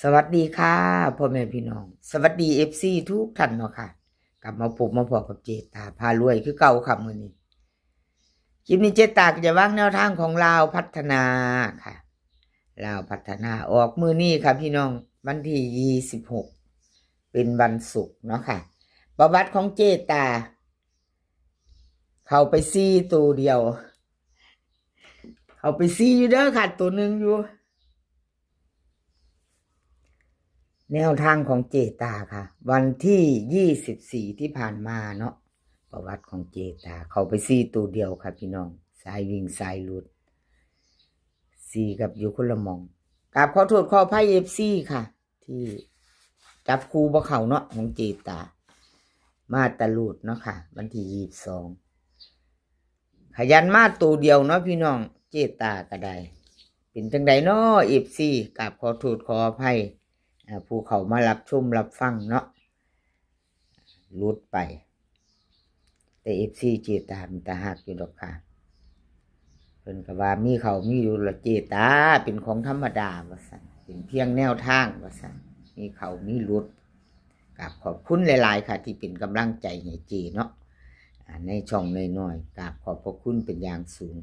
สวัสดีค่ะพ่อแม่พี่น้องสวัสดีFCทุกท่านเนาะค่ะกลับมาพบมาพอกับเจตาพารวยคือเก่าค่ะมื้อนี้คลิปนี้เจตาก็จะวางแนวทางของลาวพัฒนาค่ะลาวพัฒนาออกมื้อนี้ค่ะพี่น้องวันที่26เป็นวันศุกร์เนาะค่ะประวัติของเจตาเข้าไป4ตัวเดียวเข้าไป4อยู่เด้อค่ะตัวหนึงอยู่แนวทางของเจตาค่ะวันที่24ที่ผ่านมาเนาะประวัติของเจตาเข้าไป4ตัวเดียวค่ะพี่น้องสายวิ่งสายหลุด4กับอยู่คนละหม่องกราบขอโทษขออภัย FC ค่ะที่จับคู่บ่เข้าเนาะของเจตามาตะลุดเนาะค่ะวันที่22ขยันมาตัวเดียวเนาะพี่น้องเจตาก็ได้เป็นจังไดเนาะ FC กราบขอโทษขออภัยผู้เขามารับชมรับฟังเนาะลุดไปแต่FC เจตามีตาหักอยู่ดอกค่ะเพิ่นก็ว่ามีเขามีอยู่ละเจตาเป็นของธรรมดาว่าซั่นเป็นเพียงแนวทางว่าซั่นมีเขามีลุดกับขอบคุณหลายๆค่ะที่เป็นกำลังใจให้เจเนาะในช่องน้อยๆกับขอบพระคุณเป็นอย่างสูง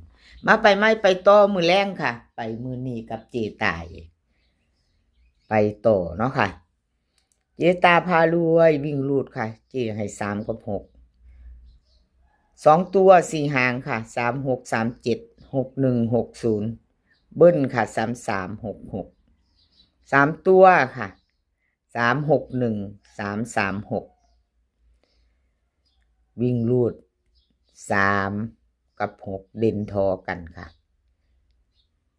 มาไปไม่ไปต่อมือแรงค่ะไปมือนี้กับเจตาไปต่อเนาะค่ะเจตาพารวยวิ่งลูดค่ะเจให้3กับ6 2ตัว4หางค่ะ36 37 61 60เบิ้ลค่ะ33 66 3ตัวค่ะ361 336วิ่งลูด3กับ6เด่นทอกันค่ะ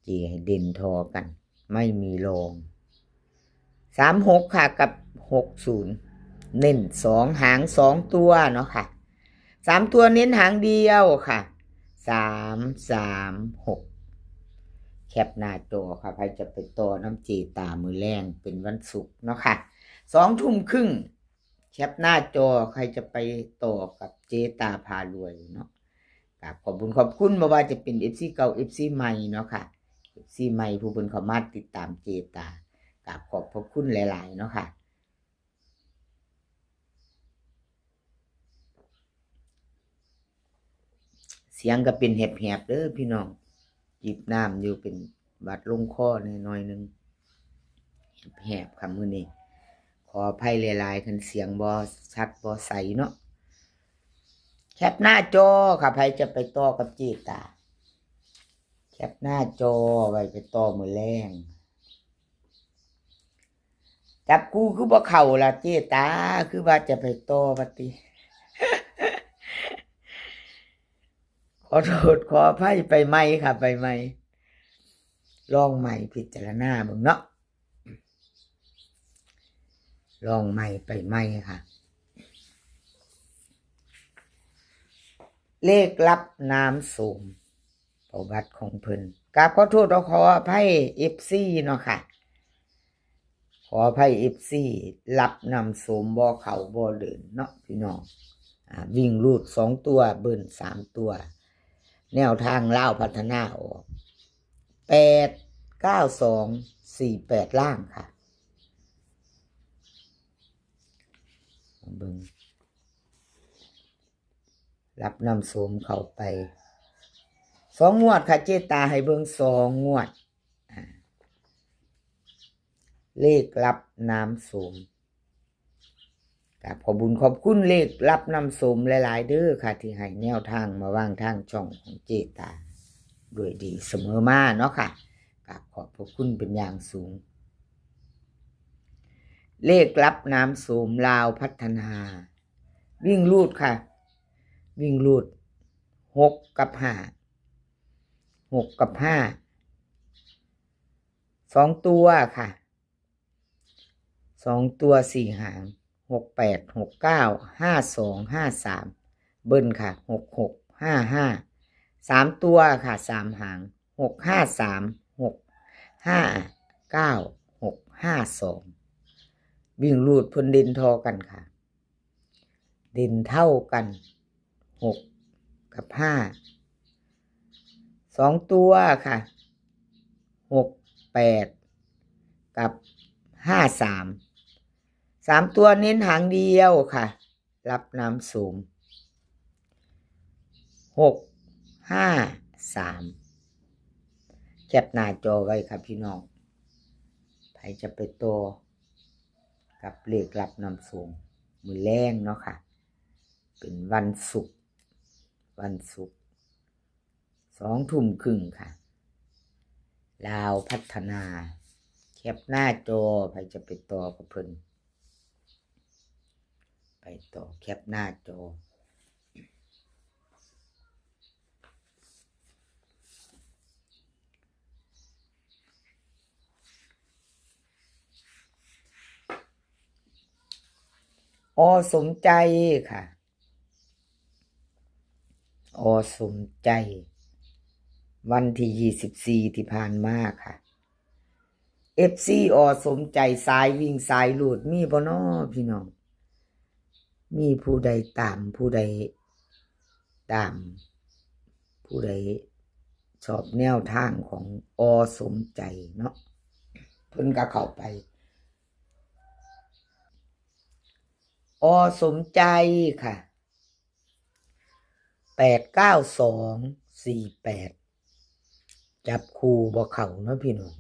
จีให้เด่นทอกันไม่มีรอง36ค่ะกับ60เน้น2หาง2ตัวเนาะค่ะ3ตัวเน้นหางเดียวค่ะ336แคปหน้าจอค่ะใครจะไปต่อน้ำจีตามือแรงเป็นวันศุกร์เนาะค่ะ2 ทุ่มครึ่งแคปหน้าจอใครจะไปต่อกับเจตาพารวยเนาะขอบคุณขอบคุณไม่ว่าจะเป็น FC เก่า FC ใหม่เนาะค่ะ FC ใหม่ผู้เป็นเขามาติดตามเจตาขอบพระคุณหลายๆเนาะค่ะเสียงก็เป็นแหบๆเด้อพี่น้องจิบน้ำอยู่เป็นบัดลงคอหน่อยนึงแหบๆค่ะมื้อนี้ขออภัยหลายๆคันเสียงบ่ชัดบ่ใสเนาะแคปหน้าจอค่ะใครจะไปต่อกับเจตาแคปหน้าจอไว้ไปต่อมื้อแรงจับกูคือบ่เข้าล่ะเจตาคือว่าจะไปต่อบัดนี้ขอโทษขออภัยไปใหม่ค่ะไปใหม่ลองใหม่พิจารณาเบิ่งเนาะลองใหม่ไปใหม่ค่ะเลขลับน้ำสูงประวัติของเพิ่นกราบขอโทษขออภัย FC เนาะค่ะขออภัย FC รับนำสูมบ่เข้าบ่เดินเนาะพี่น้องวิ่งรูด2ตัวเบิ่น3ตัวแนวทางลาวพัฒนาออก8 9 2 4 8ล่างค่ะเบิ่งรับนำโสมเข้าไป2 งวดค่ะเจตาให้เบิ่ง2 งวดเลขรับน้ำโสมกับขอบุญขอบคุณเลขรับน้ำโสมหลายๆเด้อค่ะที่ให้แนวทางมาวางทางช่องของเจตาด้วยดีเสมอมาเนาะค่ะกับขอบพระคุณเป็นอย่างสูงเลขรับน้ำโสมลาวพัฒนาวิ่งลูดค่ะวิ่งลูด6 กับ 5 6 กับ 5 2ตัวค่ะ2ตัว4 หาง6 8 6 9 5 2 5 3เบิ้ลค่ะ6 6 5 5 3ตัวค่ะ3 หาง6 5 3 6 5 9 6 5 2วิ่งลูดเพิ่นเด่นทอกันค่ะเด่นเท่ากัน6 กับ 5 2ตัวค่ะ6 8 กับ 3ตัวเน้นหางเดียวค่ะรับน้ำสูง653แคปหน้าจอไว้ครับพี่น้องใครจะไปต่อกับเลขรับน้ำสูงมือแรงเนาะค่ะเป็นวันศุกร์2 ทุ่มครึ่งค่ะลาวพัฒนาแคปหน้าจอใครจะไปต่อกับเพิ่นไปต่อแคปหน้าจอสมใจค่ะสมใจวันที่24ที่ผ่านมาค่ะ FC สมใจสายวิ่งสายหลุดมีบ่น้อพี่น้องมีผู้ใดตามผู้ใดชอบแนวทางของสมใจเนาะเพิ่นก็เข้าไปสมใจค่ะ89248จับคู่บ่เข้าเนาะพี่น้อง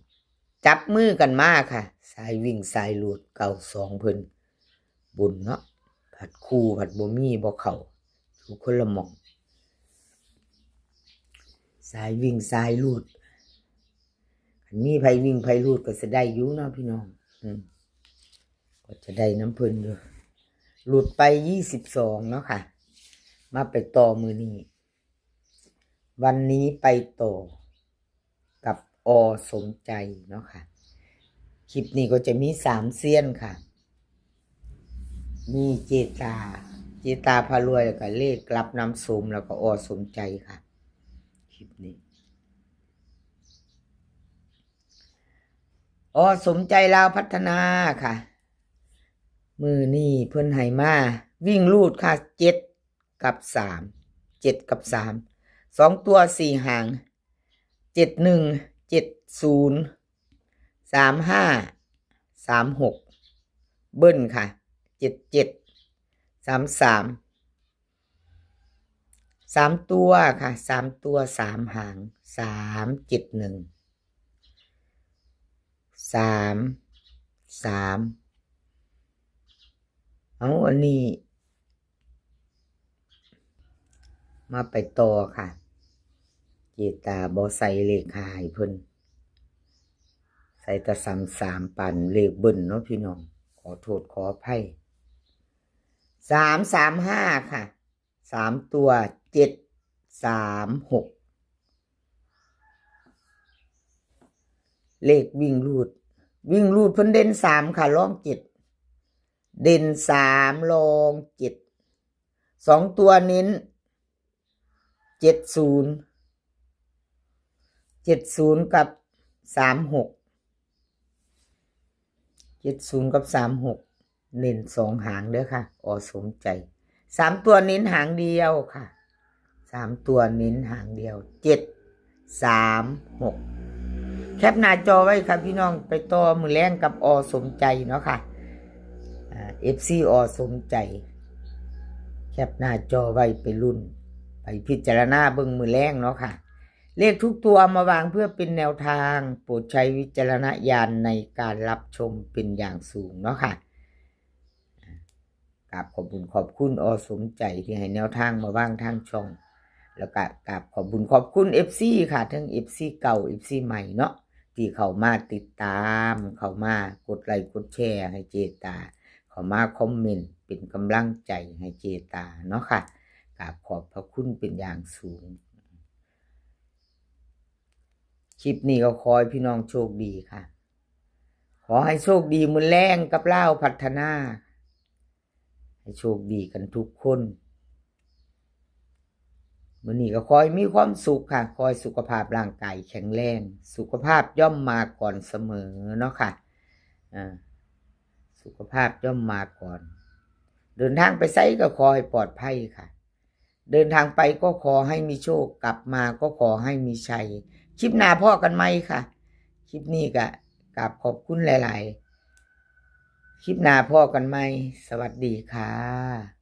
จับมือกันมาค่ะสายวิ่งสายหลุด92เพิ่นบุญเนาะผัดคู่ผัดบ่มีบ่เข้าอยู่คนละหม่องสายวิ่งสายหลุดมีไผวิ่งไผหลุดก็จะได้อยู่เนาะพี่น้องก็จะได้น้ำเพิ่นอยู่หลุดไป22เนาะค่ะมาไปต่อมือนี้วันนี้ไปต่อกับสมใจเนาะค่ะคลิปนี้ก็จะมี3เซียนค่ะมีเจตาพารวยแล้วก็เลขรับน้ำส้มแล้วก็สมใจค่ะคลิปนี้สมใจลาวพัฒนาค่ะมือนี่เพิ่นให้มาวิ่งรูดค่ะ7 กับ 3 7 กับ 3 2ตัว4หาง71 70 35 36เบิ้ลค่ะ77 33 3ตัวค่ะ3ตัว3หาง371 3อันนี้มาไปต่อค่ะเจตาบ่ใส่เลขหายเพิ่นใส่แต่3ปั่นเลขเบิ้ลเนาะพี่น้องขอโทษขออภัย335ค่ะ3ตัว736เลขวิ่งรูดเพิ่นเด่น3ค่ะรอง7เด่น3รอง7 2ตัวเน้น70กับ36 70กับ36เน้น2หางเด้อค่ะสมใจ3ตัวเน้นหางเดียวค่ะ3ตัวเน้นหางเดียว736แคปหน้าจอไว้ค่ะพี่น้องไปต่อมือแรงกับสมใจเนาะค่ะFC สมใจแคปหน้าจอไว้ไปรุ่นไปพิจารณาเบิ่งมือแรงเนาะค่ะเลขทุกตัวมาวางเพื่อเป็นแนวทางโปรดใช้วิจารณญาณในการรับชมเป็นอย่างสูงเนาะค่ะกราบขอบคุณสมใจที่ให้แนวทางมาวางทางช่องแล้วก็กราบขอบคุณ FC ค่ะทั้ง FC เก่า FC ใหม่เนาะที่เข้ามาติดตามเข้ามากดไลค์กดแชร์ให้เจตาเข้ามาคอมเมนต์เป็นกำลังใจให้เจตาเนาะค่ะกราบขอบพระคุณเป็นอย่างสูงคลิปนี้ก็ขอให้พี่น้องโชคดีค่ะขอให้โชคดีมื้อแรงกับลาวพัฒนาให้โชคดีกันทุกคนมื้อนี้ก็ขอให้มีความสุขค่ะขอให้สุขภาพร่างกายแข็งแรงสุขภาพย่อมมาก่อนเสมอเนาะค่ะสุขภาพย่อมมาก่อนเดินทางไปไสก็ขอให้ปลอดภัยค่ะเดินทางไปก็ขอให้มีโชคกลับมาก็ขอให้มีชัยคลิปหน้าพ่อกันไหมค่ะคลิปนี้ก็กราบขอบคุณหลาย คลิปหน้าพ่อกันไหมสวัสดีค่ะ